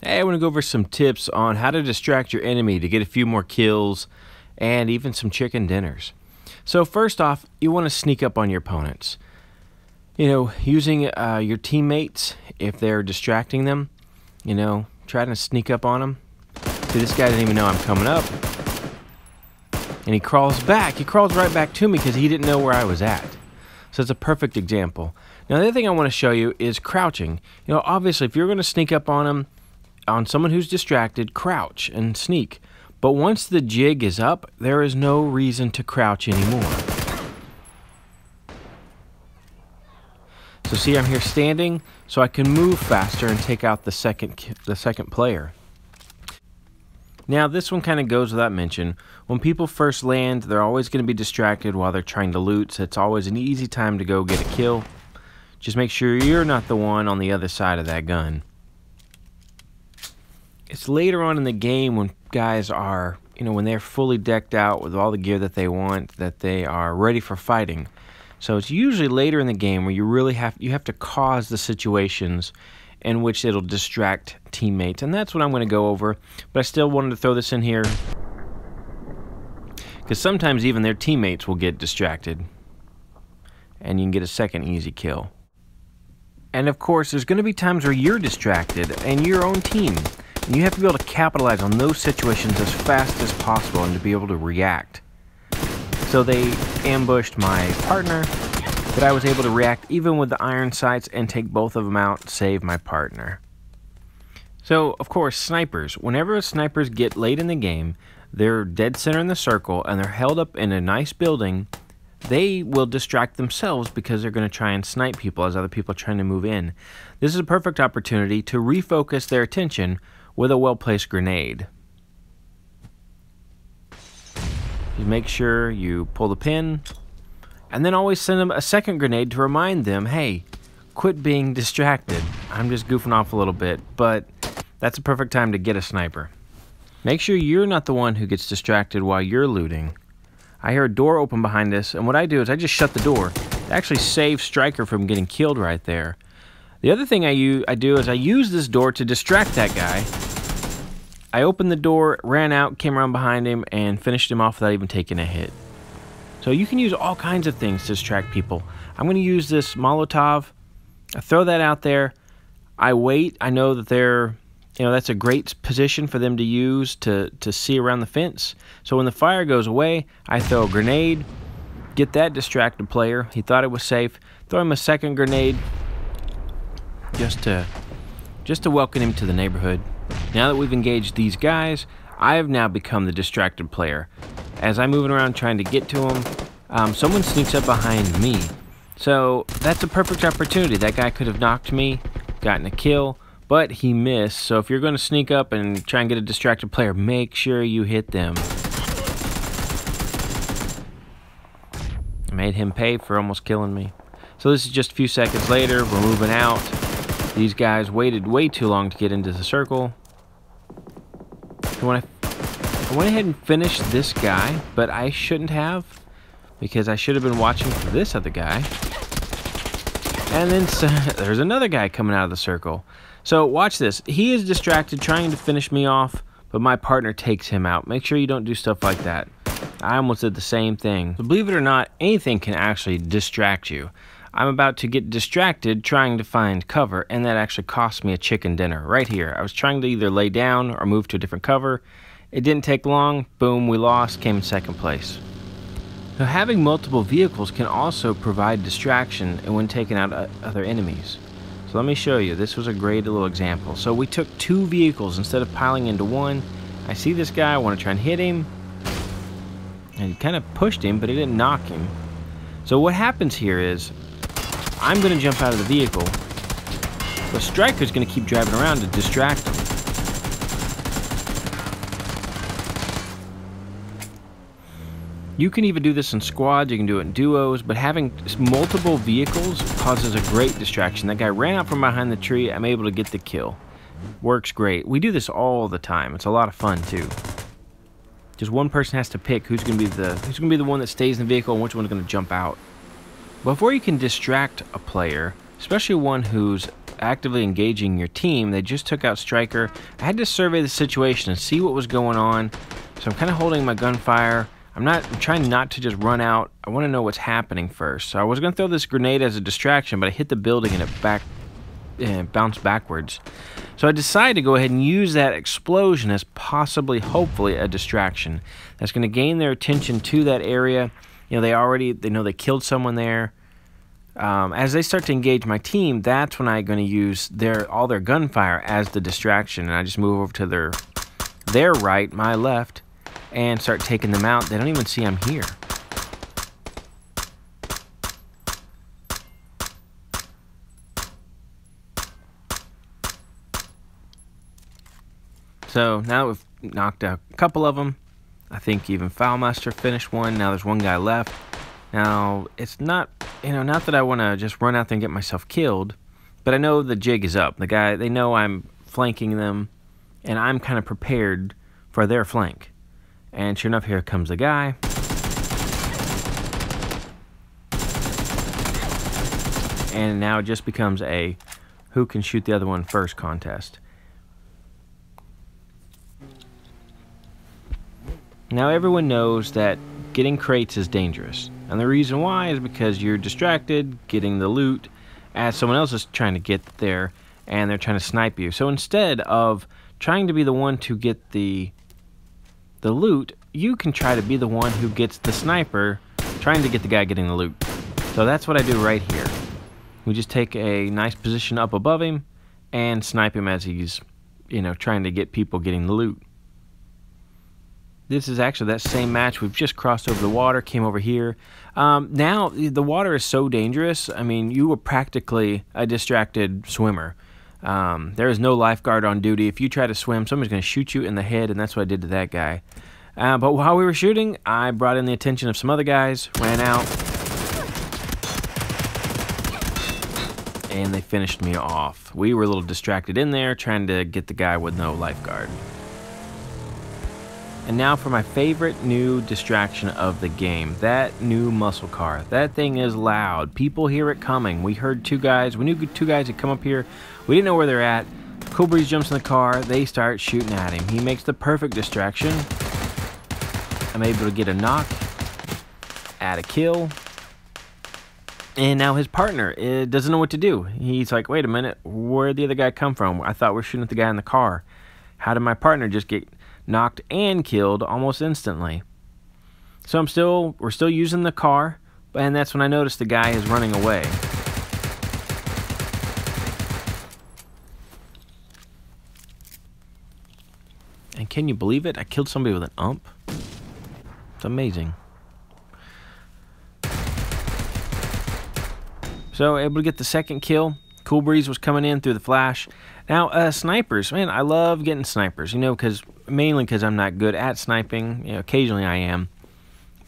Hey, I want to go over some tips on how to distract your enemy to get a few more kills and even some chicken dinners. So first off, you want to sneak up on your opponents. Using your teammates if they're distracting them, trying to sneak up on them. See, this guy doesn't even know I'm coming up. And he crawls back. He crawls right back to me because he didn't know where I was at. So it's a perfect example. Now the other thing I want to show you is crouching. Obviously if you're going to sneak up on him, on someone who's distracted, crouch and sneak. But once the jig is up, there is no reason to crouch anymore. So see, I'm here standing, so I can move faster and take out the second player. Now this one kind of goes without mention. When people first land, they're always going to be distracted while they're trying to loot, so it's always an easy time to go get a kill. Just make sure you're not the one on the other side of that gun. It's later on in the game when guys are, when they're fully decked out with all the gear that they want, that they are ready for fighting. So it's usually later in the game where you have to cause the situations in which it'll distract teammates, and that's what I'm going to go over. But I still wanted to throw this in here because sometimes even their teammates will get distracted, and you can get a second easy kill. And of course, there's going to be times where you're distracted and your own team. And you have to be able to capitalize on those situations as fast as possible and to be able to react. So they ambushed my partner, but I was able to react even with the iron sights and take both of them out, save my partner. So, of course, snipers. Whenever snipers get late in the game, they're dead center in the circle and they're held up in a nice building. They will distract themselves because they're going to try and snipe people as other people are trying to move in. This is a perfect opportunity to refocus their attention with a well-placed grenade. You make sure you pull the pin, and then always send them a second grenade to remind them, hey, quit being distracted. I'm just goofing off a little bit, but that's a perfect time to get a sniper. Make sure you're not the one who gets distracted while you're looting. I hear a door open behind us, and what I do is I just shut the door. It actually saves Striker from getting killed right there. The other thing I do is I use this door to distract that guy. I opened the door, ran out, came around behind him, and finished him off without even taking a hit. So you can use all kinds of things to distract people. I'm going to use this Molotov. I throw that out there. I wait. I know that that's a great position for them to use to see around the fence. So when the fire goes away, I throw a grenade, get that distracted player. He thought it was safe. Throw him a second grenade just to welcome him to the neighborhood. Now that we've engaged these guys, I have now become the distracted player. As I'm moving around trying to get to them, someone sneaks up behind me. So that's a perfect opportunity. That guy could have knocked me, gotten a kill, but he missed. So if you're going to sneak up and try and get a distracted player, make sure you hit them. I made him pay for almost killing me. So this is just a few seconds later. We're moving out. These guys waited way too long to get into the circle. I went ahead and finished this guy, but I shouldn't have, because I should have been watching for this other guy. And then there's another guy coming out of the circle. So watch this. He is distracted trying to finish me off, but my partner takes him out. Make sure you don't do stuff like that. I almost did the same thing. So believe it or not, anything can actually distract you. I'm about to get distracted trying to find cover, and that actually cost me a chicken dinner right here. I was trying to either lay down or move to a different cover. It didn't take long. Boom, we lost, came in second place. Now, having multiple vehicles can also provide distraction when taking out other enemies. So let me show you. This was a great little example. So we took two vehicles instead of piling into one. I see this guy. I want to try and hit him. And he kind of pushed him, but he didn't knock him. So what happens here is I'm going to jump out of the vehicle. The Striker's going to keep driving around to distract him. You can even do this in squads, you can do it in duos, but having multiple vehicles causes a great distraction. That guy ran out from behind the tree. I'm able to get the kill. Works great. We do this all the time. It's a lot of fun too. Just one person has to pick who's going to be the one that stays in the vehicle and which one's going to jump out. Before you can distract a player, especially one who's actively engaging your team. They just took out Striker. I had to survey the situation and see what was going on. So I'm kind of holding my gunfire. I'm trying not to just run out. I want to know what's happening first. So I was going to throw this grenade as a distraction, but I hit the building and it bounced backwards. So I decided to go ahead and use that explosion as possibly, hopefully, a distraction. That's going to gain their attention to that area. You know, they know they killed someone there. As they start to engage my team, that's when I'm going to use all their gunfire as the distraction. And I just move over to their right, my left, and start taking them out. They don't even see I'm here. So now we've knocked out a couple of them. I think even Foulmaster finished one. Now there's one guy left. Now, it's not, not that I want to just run out there and get myself killed, but I know the jig is up. They know I'm flanking them, and I'm kind of prepared for their flank. And sure enough, here comes the guy. And now it just becomes a who can shoot the other one first contest. Now everyone knows that getting crates is dangerous. And the reason why is because you're distracted getting the loot as someone else is trying to get there and they're trying to snipe you. So instead of trying to be the one to get the loot, you can try to be the one who gets the sniper trying to get the guy getting the loot. So that's what I do right here. We just take a nice position up above him and snipe him as he's, trying to get people getting the loot. This is actually that same match. We've just crossed over the water, came over here. Now, the water is so dangerous. I mean, you were practically a distracted swimmer. There is no lifeguard on duty. If you try to swim, somebody's going to shoot you in the head, and that's what I did to that guy. But while we were shooting, I brought in the attention of some other guys, ran out, and they finished me off. We were a little distracted in there, trying to get the guy with no lifeguard. And now for my favorite new distraction of the game, that new muscle car. That thing is loud. People hear it coming. We heard two guys. We knew two guys had come up here. We didn't know where they're at. Cool Breeze jumps in the car. They start shooting at him. He makes the perfect distraction. I'm able to get a knock, add a kill. And now his partner doesn't know what to do. He's like, wait a minute, where'd the other guy come from? I thought we were shooting at the guy in the car. How did my partner just get knocked and killed almost instantly? So we're still using the car, and that's when I noticed the guy is running away. And can you believe it? I killed somebody with an ump. It's amazing. So able to get the second kill. Cool Breeze was coming in through the flash. Now, snipers, man, I love getting snipers, mainly because I'm not good at sniping. Occasionally I am.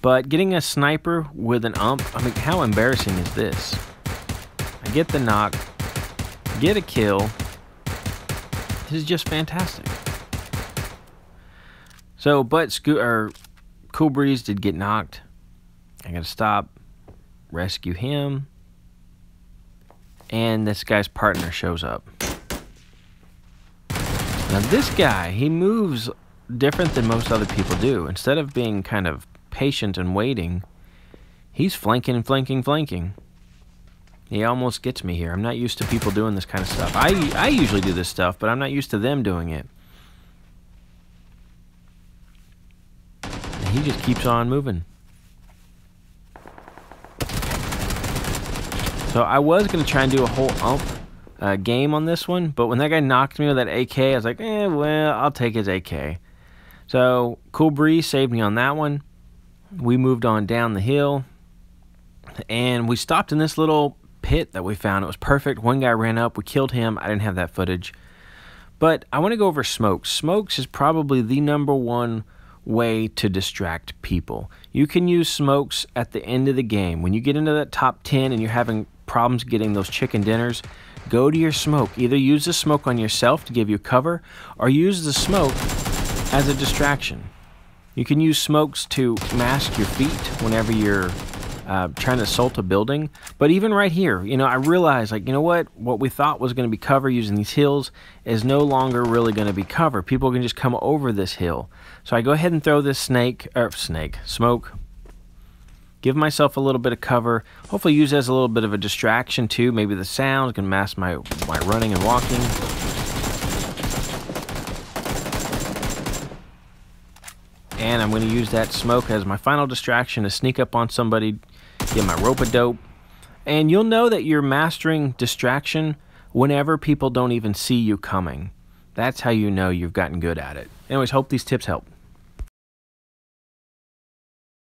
But getting a sniper with an ump, I mean, how embarrassing is this? I get the knock, get a kill. This is just fantastic. So, but Cool Breeze did get knocked. I gotta stop, rescue him. And this guy's partner shows up. Now this guy, he moves different than most other people do. Instead of being kind of patient and waiting, he's flanking. He almost gets me here. I'm not used to people doing this kind of stuff. I usually do this stuff, but I'm not used to them doing it. And he just keeps on moving. So I was going to try and do a whole ump game on this one, but when that guy knocked me with that AK, I was like, well, I'll take his AK. So Cool Breeze saved me on that one. We moved on down the hill, and we stopped in this little pit that we found. It was perfect. One guy ran up. We killed him. I didn't have that footage. But I want to go over smokes. Smokes is probably the #1 way to distract people. You can use smokes at the end of the game. When you get into that top 10 and you're having problems getting those chicken dinners, go to your smoke. Either use the smoke on yourself to give you cover, or use the smoke as a distraction. You can use smokes to mask your feet whenever you're trying to assault a building. But even right here, you know, I realized, like, you know what we thought was going to be cover using these hills is no longer really going to be cover. People can just come over this hill. So I go ahead and throw this smoke, give myself a little bit of cover, hopefully use it as a little bit of a distraction too. Maybe the sound can mask my running and walking. And I'm going to use that smoke as my final distraction to sneak up on somebody, get my rope-a-dope. And you'll know that you're mastering distraction whenever people don't even see you coming. That's how you know you've gotten good at it. Anyways, hope these tips help.